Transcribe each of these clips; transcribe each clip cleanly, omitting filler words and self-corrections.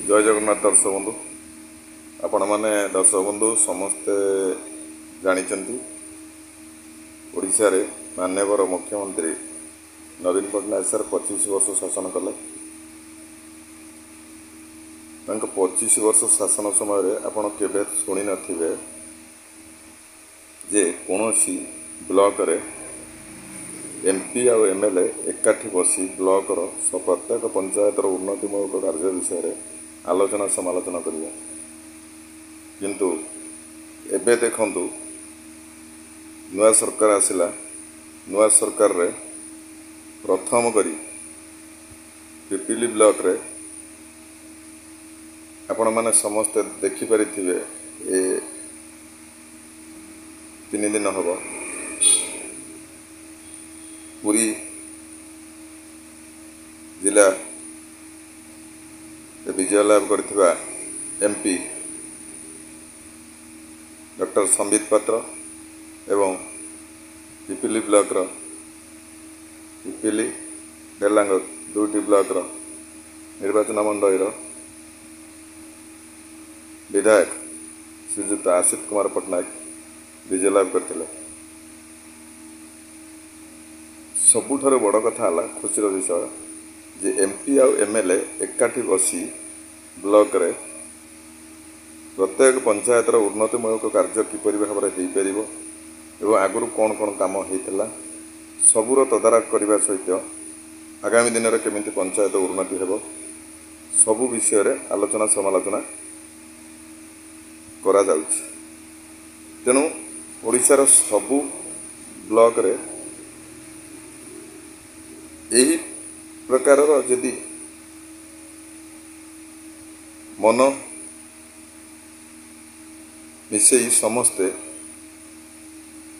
जय जगन्नाथ दर्शक बंधु आपण मैंने दर्शक बंधु समस्ते जानी ओडिशा रे माननीय मुख्यमंत्री नवीन पट्टनायक सर 25 वर्ष शासन कले। 25 वर्ष शासन समय आपण केबे शुणी नथिबे जे कोनोसी ब्लॉक रे एमपी और एमएलए एकाठी बसी ब्लॉक प्रत्येक पंचायत उन्नतिमूलक कार्य विषय आलोचना समालोचना करिया। किंतु एबे देखंतु नुआ सरकार आसिला, नुआ सरकार रे प्रथम करी पिपिली ब्लॉक रे आपण माने समस्त देखि परिथिबे ए 3 दिन हबो पूरी जिला विजय लाभ करथिबा एमपी डॉक्टर संबित पात्र एवं पिपिली ब्लॉक पिपिली डेलांग दुईटी ब्लॉक निर्वाचन मंडल विधायक श्रीजुक्त आशित कुमार पट्टनायक विजय लाभ करथिले। सबुठार बड़ कथा है खुशीर विषय जे एमपी आउ एमएलए एकाठी बसी ब्लॉक रे प्रत्येक पंचायत उन्नतिमूलक कार्य किपरि भाव में हो पार एवं आगुरी कौन कौन काम होता सबूर तदारख करने सहित आगामी दिन में केमिति पंचायत उन्नति हेब सबु विषय रे आलोचना समालोचना करा जाउछि। तेणु ओडिशार सबु ब्लॉक रे यही प्रकार जदि मन मिसई समस्ते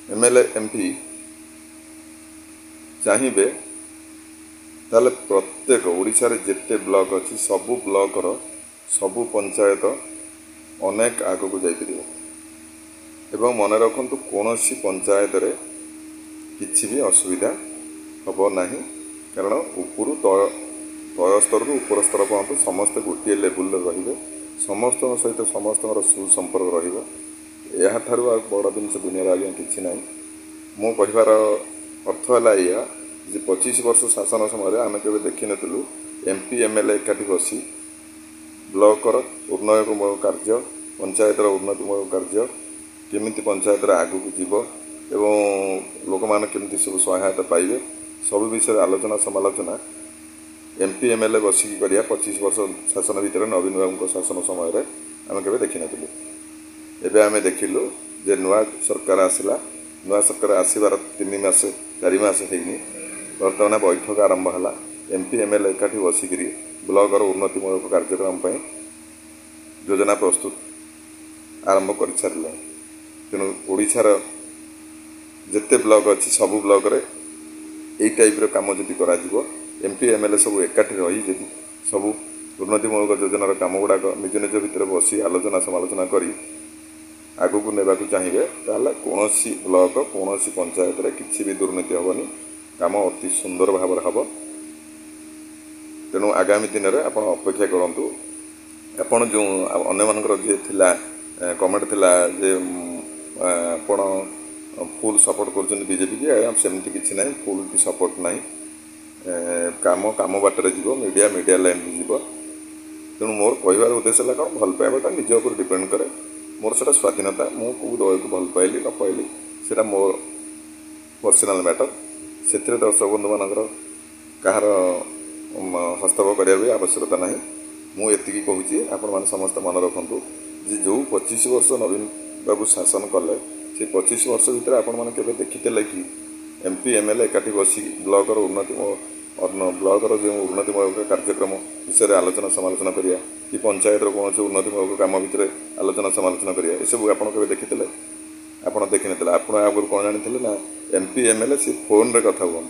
एमएलए एमपी चाहिए ताले प्रत्येक ओडिशा रे जेते ब्लॉक अच्छी सबु ब्लॉक सबु पंचायत अनेक आगु को जाई एवं मन रखु कौन पंचायत रे किछि भी असुविधा हब नहीं, कारण उपरू तय स्तर उपर स्तर पर्यंत समस्ते गोटे लेवल रे समस्त सहित समस्त सुसंपर्क रहा बड़ जिन दुनिया आज्ञा कि ना। मो कहबार अर्थ है या 25 वर्ष शासन समय आम के देखी नु एमपी एमएलए एकाठी बसी ब्लॉक उन्नयनमूलक कार्य पंचायत उन्नतिमूलक कार्य केमिति पंचायत आगू को जीव एवं लोक मैंने केमिति सब सहायता पाइबे सब विषय आलोचना समालोचना एमपी एमएलए बसिकी करिया 25 वर्ष शासन भितर नवीन बाबू शासन समय आम के देखी नु। एबे आमे देखिलु जे नुआ सरकार आसिला, नुआ सरकार आसबार 3 मास 4 मास होनी बर्तमान बैठक आरंभ है एमपी एमएलए एकाठी बसिक ब्लॉक उन्नतिमूलक कार्यक्रम पर योजना प्रस्तुत आरंभ कर सारे। तेणु ओडिशार जेते ब्लॉक अच्छी सबू ब्लॉक रे यही टाइप काम जदि करा एमपी एमएलए सब एकाठी रही जदि सबू उन्नतिमूलक योजनार काम गुड़ाक निज निज भितर बसी आलोचना समालोचना करी आगू को नेबाकू चाहिए ताले कौन ब्लॉक कौन पंचायत रे किसी भी दुर्नीति हेनी, काम अति सुंदर भाव में हम। तेणु आगामी दिन में आप अपेक्षा करूँ आपण जो अन्य मानकर जे थिला कमेंट थिला जे आपण फुल सपोर्ट कर बीजेपी की सेमती किसी ना फुल भी सपोर्ट ना काम काम बाटर जीव मीडिया मीडिया लाइन जीव। तेणु मोर कहबार उद्देश्य है कौन भल पाइबाटा निज उपर डिपेंड करे मोर से स्वाधीनता मु दल को भल पाइली न पाइली से मोर पर्सनाल मैटर से दर्शक बंधु मानकर कहार हस्तक्षेप करार आवश्यकता ना। मुझे कहूँ आपण मैंने समस्त मन रखु जो 25 वर्ष नवीन बाबू शासन कले से 25 वर्ष भितर आपण मैंने केवे देखी कि एमपी एमएलए एकाठी बसी ब्लॉक उन्नति ब्लॉक जो उन्नतिमूलक कार्यक्रम विषय आलोचना समालोचना करिया कि पंचायत कौन उन्नतिमूलक काम भितर आलोचना समालोचना करिया ये सब आप देखी आप देखी ना आप आगुरी कौन जानी ना एमपी एमएलए सी फोन रे कथा हूँ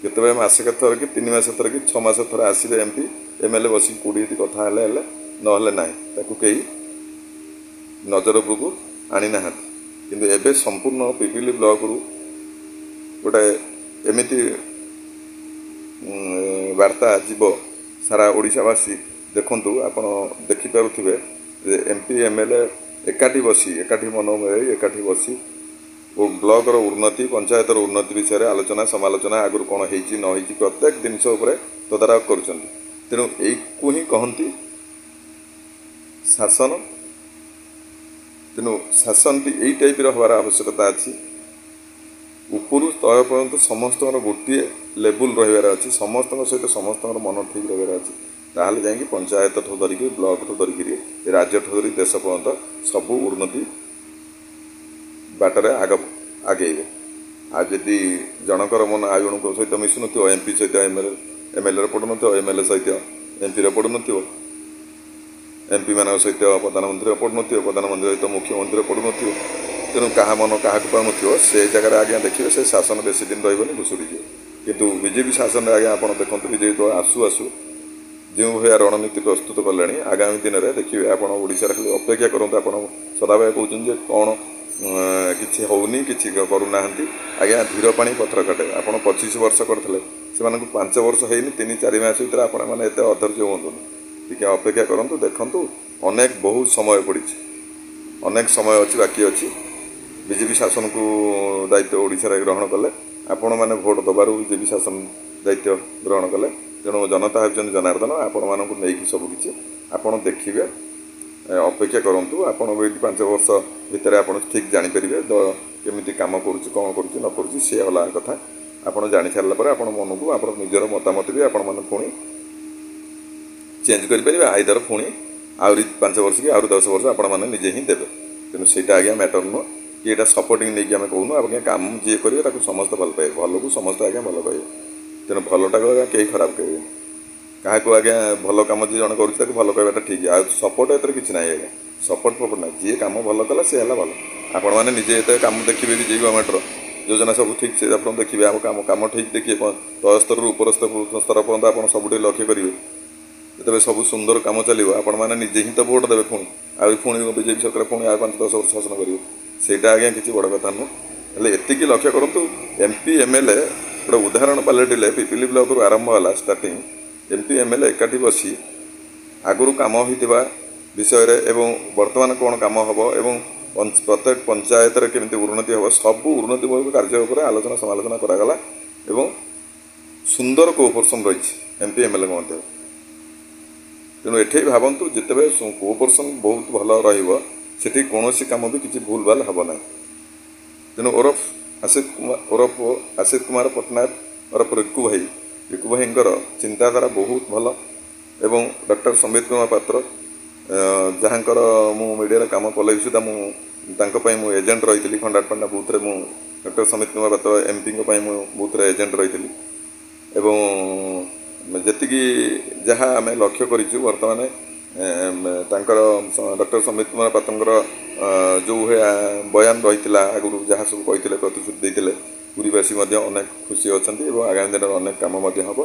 केतबे मासिक थर कि 3 मास थर कि 6 मास थर आसबे एमपी एमएलए बसी कोड़ी कथा ना ना कई नजर उपरकू आनी ना किंतु एबे संपूर्ण पिपिली ब्लॉक रु गोटे एमिति वार्ता जीव सारा ओडिशावासी ଦେଖନ୍ତୁ ଆପଣ ଦେଖିପାରୁଥିବେ ଯେ MP MLA ଏକାଠି ବସି ଏକାଠି ମନ ମିଳାଇ ଏକାଠି ବସି ଓ ବ୍ଲକର ଉନ୍ନତି ପଞ୍ଚାୟତର ଉନ୍ନତି ବିଷୟରେ ଆଲୋଚନା ସମାଲୋଚନା ଆଗରୁ କ'ଣ ହେଇଛି ନ ହେଇଛି ପ୍ରତ୍ୟେକ ଜିନିଷ ଉପରେ ତଦାରଖ କରୁଛନ୍ତି। ତେଣୁ ଏଇକୁ ହିଁ କହନ୍ତି ଶାସନ। ତେଣୁ ଶାସନଟି ଏଇ ଟାଇପ୍ର ହେବାର ଆବଶ୍ୟକତା ଅଛି। ଉପରୁ ତଳ ପର୍ଯ୍ୟନ୍ତ ସମସ୍ତଙ୍କର ଗୋଟିଏ ଲେବୁଲ ରହିବାର ଅଛି, ସମସ୍ତଙ୍କ ସହିତ ସମସ୍ତଙ୍କର ମନ ଠିକ୍ ରହିବାର ଅଛି। ତାହେଲେ ଯାଇକି ପଞ୍ଚାୟତଠୁ ଧରିକି ବ୍ଲକଠୁ ଧରିକିରି ରାଜ୍ୟଠୁ ଧରି ଦେଶ ପର୍ଯ୍ୟନ୍ତ ସବୁ ଉନ୍ନତି ବାଟରେ ଆଗେଇବେ। ଆଉ ଯଦି ଜଣଙ୍କର ମନ ଆଉ ଜଣଙ୍କ ସହିତ ମିଶୁନଥିବ, MP ସହିତ MLAର ପଡ଼ୁନଥିବ, MLA ସହିତ MPର ପଡ଼ୁନଥିବ, MP ମାନଙ୍କ ସହିତ ପ୍ରଧାନମନ୍ତ୍ରୀର ପଡ଼ୁନଥିବ, ପ୍ରଧାନମନ୍ତ୍ରୀ ସହିତ ମୁଖ୍ୟମନ୍ତ୍ରୀର ପଡ଼ୁନଥିବ, ତେଣୁ କାହା ମନ କାହାକୁ ପାଉନଥିବ, ସେ ଜାଗାରେ ଆଜ୍ଞା ଦେଖିବେ ସେ ଶାସନ ବେଶୀ ଦିନ ରହିବନି, ଭୁଷୁଡ଼ିଯିବ। କିନ୍ତୁ ବିଜେପି ଶାସନରେ ଆଜ୍ଞା ଆପଣ ଦେଖନ୍ତୁ ବିଜେପି ଦଳ ଆସୁ ଆସୁ ଯେଉଁ ଭଳିଆ ରଣନୀତି ପ୍ରସ୍ତୁତ କଲେଣି, ଆଗାମୀ ଦିନରେ ଦେଖିବେ ଆପଣ ଓଡ଼ିଶାରେ ଖାଲି ଅପେକ୍ଷା କରନ୍ତୁ। ଆପଣ ସଦାବେଳେ କହୁଛନ୍ତି ଯେ କ'ଣ କିଛି ହେଉନି, କିଛି କରୁନାହାନ୍ତି। ଆଜ୍ଞା ଧୀର ପାଣି ପଥର କାଟେ। ଆପଣ 25 ବର୍ଷ କରିଥିଲେ, ସେମାନଙ୍କୁ 5 ବର୍ଷ ହେଇନି, 3-4 ମାସ ଭିତରେ ଆପଣମାନେ ଏତେ ଅଧୈର୍ଯ୍ୟ ହୁଅନ୍ତୁନି। ଟିକେ ଅପେକ୍ଷା କରନ୍ତୁ, ଦେଖନ୍ତୁ ଅନେକ ବହୁତ ସମୟ ପଡ଼ିଛି, ଅନେକ ସମୟ ଅଛି, ବାକି ଅଛି। ବିଜେପି ଶାସନକୁ ଦାୟିତ୍ୱ ଓଡ଼ିଶାରେ ଗ୍ରହଣ କଲେ, ଆପଣମାନେ ଭୋଟ ଦେବାରୁ ବିଜେପି ଶାସନ ଦାୟିତ୍ୱ ଗ୍ରହଣ କଲେ। ତେଣୁ ଜନତା ହେଉଛନ୍ତି ଜନାର୍ଦ୍ଦନ, ଆପଣମାନଙ୍କୁ ନେଇକି ସବୁକିଛି ଆପଣ ଦେଖିବେ। ଅପେକ୍ଷା କରନ୍ତୁ। ଆପଣ ଏଇଠି 5 ବର୍ଷ ଭିତରେ ଆପଣ ଠିକ୍ ଜାଣିପାରିବେ କେମିତି କାମ କରୁଛି, କ'ଣ କରୁଛି ନ କରୁଛି, ସେ ଅଲଗା କଥା। ଆପଣ ଜାଣିସାରିଲା ପରେ ଆପଣ ମନକୁ ଆପଣ ନିଜର ମତାମତ ବି ଆପଣମାନେ ପୁଣି ଚେଞ୍ଜ କରିପାରିବେ। ଆଇଦର ପୁଣି ଆହୁରି 5 ବର୍ଷ କି ଆହୁରି 10 ବର୍ଷ ଆପଣମାନେ ନିଜେ ହିଁ ଦେବେ। ତେଣୁ ସେଇଟା ଆଜ୍ଞା ମ୍ୟାଟର ନୁହଁ କି ଏଇଟା ସପୋର୍ଟିଂ ନେଇକି ଆମେ କହୁନୁ। ଆଜ୍ଞା କାମ ଯିଏ କରିବେ ତାକୁ ସମସ୍ତେ ଭଲ ପାଇବେ, ଭଲକୁ ସମସ୍ତେ ଆଜ୍ଞା ଭଲ କହିବେ। ତେଣୁ ଭଲଟାକୁ ଆଜ୍ଞା କେହି ଖରାପ କହିବେନି। କାହାକୁ ଆଜ୍ଞା ଭଲ କାମ ଯିଏ ଜଣେ କରୁଛି ତାକୁ ଭଲ କହିବାଟା ଠିକ୍। ଆଉ ସପୋର୍ଟ ଏଥିରେ କିଛି ନାହିଁ ଆଜ୍ଞା, ସପୋର୍ଟ ଫପୋର୍ଟ ନାହିଁ। ଯିଏ କାମ ଭଲ କଲା ସେ ହେଲା ଭଲ। ଆପଣମାନେ ନିଜେ ଏତେ କାମ ଦେଖିବେ ବିଜେପି ଗଭର୍ଣ୍ଣମେଣ୍ଟର ଯୋଜନା ସବୁ ଠିକ୍ ସେ ଆପଣ ଦେଖିବେ। ଆମ କାମ ଠିକ୍ ଦେଖିବେ, ତଳ ସ୍ତରରୁ ଉପର ସ୍ତର ପର୍ଯ୍ୟନ୍ତ ଆପଣ ସବୁଠି ଲକ୍ଷ୍ୟ କରିବେ। ଯେତେବେଳେ ସବୁ ସୁନ୍ଦର କାମ ଚାଲିବ, ଆପଣମାନେ ନିଜେ ହିଁ ତ ଭୋଟ ଦେବେ ପୁଣି। ଆଉ ପୁଣି ବିଜେପି ସରକାର ପୁଣି ଆଉ 5-10 ବର୍ଷ ଶାସନ କରିବେ। ସେଇଟା ଆଜ୍ଞା କିଛି ବଡ଼ କଥା ନୁହଁ। ହେଲେ ଏତିକି ଲକ୍ଷ୍ୟ କରନ୍ତୁ, MP MLA ଗୋଟେ ଉଦାହରଣ ପାଲଟିଲେ। ପିପିଲି ବ୍ଲକରୁ ଆରମ୍ଭ ହେଲା ଷ୍ଟାର୍ଟିଂ। MP MLA ଏକାଠି ବସି ଆଗରୁ କାମ ହୋଇଥିବା ବିଷୟରେ ଏବଂ ବର୍ତ୍ତମାନ କ'ଣ କାମ ହେବ ଏବଂ ପ୍ରତ୍ୟେକ ପଞ୍ଚାୟତରେ କେମିତି ଉନ୍ନତି ହେବ, ସବୁ ଉନ୍ନତିମୂଳକ କାର୍ଯ୍ୟ ଉପରେ ଆଲୋଚନା ସମାଲୋଚନା କରାଗଲା ଏବଂ ସୁନ୍ଦର କୋଅପରେସନ୍ ରହିଛି MP MLAଙ୍କ ମଧ୍ୟରେ। ତେଣୁ ଏଠି ଭାବନ୍ତୁ, ଯେତେବେଳେ କୋଅପରେସନ୍ ବହୁତ ଭଲ ରହିବ, ସେଠି କୌଣସି କାମ ବି କିଛି ଭୁଲ ଭାଲ ହେବ ନାହିଁ। ତେଣୁ ଓରଫ ଆଶିଷ କୁମାର ପଟ୍ଟନାୟକ ଓରଫ ରିକୁ ଭାଇଙ୍କର ଚିନ୍ତାଧାରା ବହୁତ ଭଲ। ଏବଂ ଡକ୍ଟର ସମ୍ବିତ କୁମାର ପାତ୍ର, ଯାହାଙ୍କର ମୁଁ ମିଡ଼ିଆରେ କାମ କଲେ ସୁଦ୍ଧା ମୁଁ ତାଙ୍କ ପାଇଁ ମୁଁ ଏଜେଣ୍ଟ ରହିଥିଲି। ଖଣ୍ଡାଟପଣ୍ଡା ବୁଥରେ ମୁଁ ଡକ୍ଟର ସମ୍ବିତ କୁମାର ପାତ୍ର MPଙ୍କ ପାଇଁ ମୁଁ ବୁଥରେ ଏଜେଣ୍ଟ ରହିଥିଲି। ଏବଂ ଯେତିକି ଯାହା ଆମେ ଲକ୍ଷ୍ୟ କରିଛୁ, ବର୍ତ୍ତମାନ ତାଙ୍କର ଡକ୍ଟର ସମ୍ବିତ କୁମାର ପାତ୍ରଙ୍କର ଯେଉଁ ଭଳିଆ ବୟାନ ରହିଥିଲା, ଆଗରୁ ଯାହା ସବୁ କହିଥିଲେ, ପ୍ରତିଶ୍ରୁତି ଦେଇଥିଲେ, ପୁରୀବାସୀ ମଧ୍ୟ ଅନେକ ଖୁସି ଅଛନ୍ତି ଏବଂ ଆଗାମୀ ଦିନରେ ଅନେକ କାମ ମଧ୍ୟ ହେବ।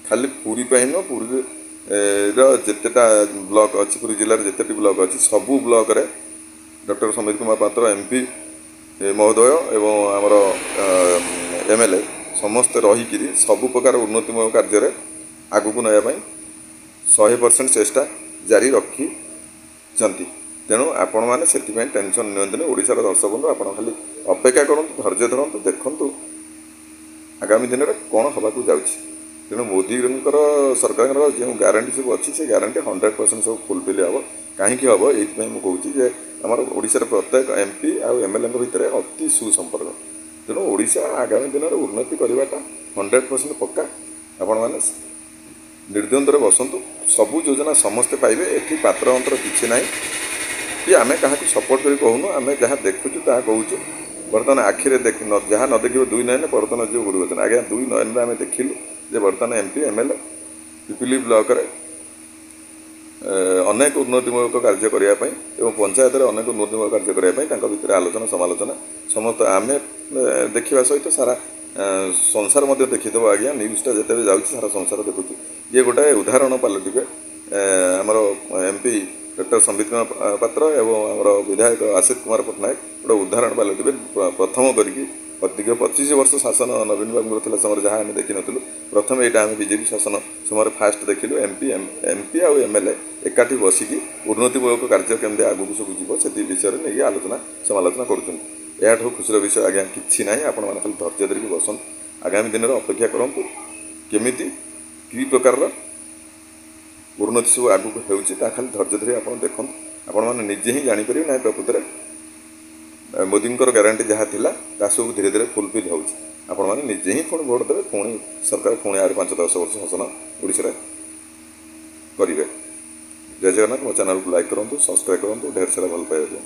ଖାଲି ପୁରୀ ପାଇଁ ନୁହଁ, ପୁରୀର ଯେତେଟା ବ୍ଲକ ଅଛି, ପୁରୀ ଜିଲ୍ଲାରେ ଯେତେଟି ବ୍ଲକ ଅଛି, ସବୁ ବ୍ଲକରେ ଡକ୍ଟର ସମ୍ବିତ କୁମାର ପାତ୍ର MP ମହୋଦୟ ଏବଂ ଆମର MLA ସମସ୍ତେ ରହିକିରି ସବୁ ପ୍ରକାର ଉନ୍ନତିମୂଳକ କାର୍ଯ୍ୟରେ ଆଗକୁ ନେବା ପାଇଁ 100% ଚେଷ୍ଟା ଜାରି ରଖିଛନ୍ତି। ତେଣୁ ଆପଣମାନେ ସେଥିପାଇଁ ଟେନସନ୍ ନିଅନ୍ତୁନି। ଓଡ଼ିଶାର ଦର୍ଶକ ବନ୍ଧୁ, ଆପଣ ଖାଲି ଅପେକ୍ଷା କରନ୍ତୁ, ଧୈର୍ଯ୍ୟ ଧରନ୍ତୁ, ଦେଖନ୍ତୁ ଆଗାମୀ ଦିନରେ କ'ଣ ହେବାକୁ ଯାଉଛି। ତେଣୁ ମୋଦିଙ୍କର ସରକାରଙ୍କର ଯେଉଁ ଗ୍ୟାରେଣ୍ଟି ସବୁ ଅଛି, ସେ ଗ୍ୟାରେଣ୍ଟି 100% ସବୁ ଫୁଲଫିଲ୍ ହେବ। କାହିଁକି ହେବ, ଏଇଥିପାଇଁ ମୁଁ କହୁଛି ଯେ ଆମର ଓଡ଼ିଶାର ପ୍ରତ୍ୟେକ MP ଆଉ MLAଙ୍କ ଭିତରେ ଅତି ସୁସମ୍ପର୍କ। ତେଣୁ ଓଡ଼ିଶା ଆଗାମୀ ଦିନରେ ଉନ୍ନତି କରିବାଟା 100% ପକ୍କା। ଆପଣମାନେ ନିର୍ଦ୍ୱନ୍ଦ୍ୱରେ ବସନ୍ତୁ, ସବୁ ଯୋଜନା ସମସ୍ତେ ପାଇବେ। ଏଠି ପାତ୍ର ଅନ୍ତର କିଛି ନାହିଁ କି ଆମେ କାହାକୁ ସପୋର୍ଟ କରି କହୁନୁ। ଆମେ ଯାହା ଦେଖୁଛୁ ତାହା କହୁଛୁ। ବର୍ତ୍ତମାନ ଆଖିରେ ଯାହା ନ ଦେଖିବ 2 ନୟନ ବର୍ତ୍ତମାନ ଯେଉଁ ଗୁରୁବଚନ। ଆଜ୍ଞା 2 ନୟନରେ ଆମେ ଦେଖିଲୁ ଯେ ବର୍ତ୍ତମାନ MP MLA ପିପିଲି ବ୍ଲକରେ ଅନେକ ଉନ୍ନତିମୂଳକ କାର୍ଯ୍ୟ କରିବା ପାଇଁ ଏବଂ ପଞ୍ଚାୟତରେ ଅନେକ ଉନ୍ନତିମୂଳକ କାର୍ଯ୍ୟ କରିବା ପାଇଁ ତାଙ୍କ ଭିତରେ ଆଲୋଚନା ସମାଲୋଚନା ସମସ୍ତେ ଆମେ ଦେଖିବା ସହିତ ସାରା ସଂସାର ମଧ୍ୟ ଦେଖିଦେବ। ଆଜ୍ଞା ନ୍ୟୁଜ୍ଟା ଯେତେବେଳେ ଯାଉଛି ସାରା ସଂସାର ଦେଖୁଛି। ଇଏ ଗୋଟାଏ ଉଦାହରଣ ପାଲଟିବେ ଆମର MP ଡକ୍ଟର ସମ୍ବିତ କୁମାର ପାତ୍ର ଏବଂ ଆମର ବିଧାୟକ ଆଶିଷ କୁମାର ପଟ୍ଟନାୟକ ଗୋଟେ ଉଦାହରଣ ପାଲଟିବେ। ପ୍ରଥମ କରିକି दीर्घ 25 वर्ष शासन नवीन बाबू समय जहाँ आम देखी नु प्रथम यहाँ आम बीजेपी शासन समय फास्ट देखिलु एमपी आउ एमएलए एकाठी बसिकी उन्नतिमूलक कार्य केमती आगक सब जीव से विषय में नहीं आलोचना समालोचना करूँ खुशी विषय आज्ञा कि ना आपण मैंने खाली धैर्य धरिकी बसत आगामी दिन में अपेक्षा करूँ केमी कि प्रकार उन्नति सब आगक हो खाली धैर्य धरी आप देखते आपण मैंने निजे ही जापर ना प्रकृत में मोदी ग्यारंटी जहाँ था सब धीरे धीरे फुलफिल होने निजे ही पुणी भोट देवे पुणी सरकार पुणी आगे 5-10 वर्ष शासन ओडिशा करेंगे। जय जगन्नाथ। मो चैनल को लाइक करूँ, सब्सक्राइब करूँ, ढेर सारा भल पाइबा।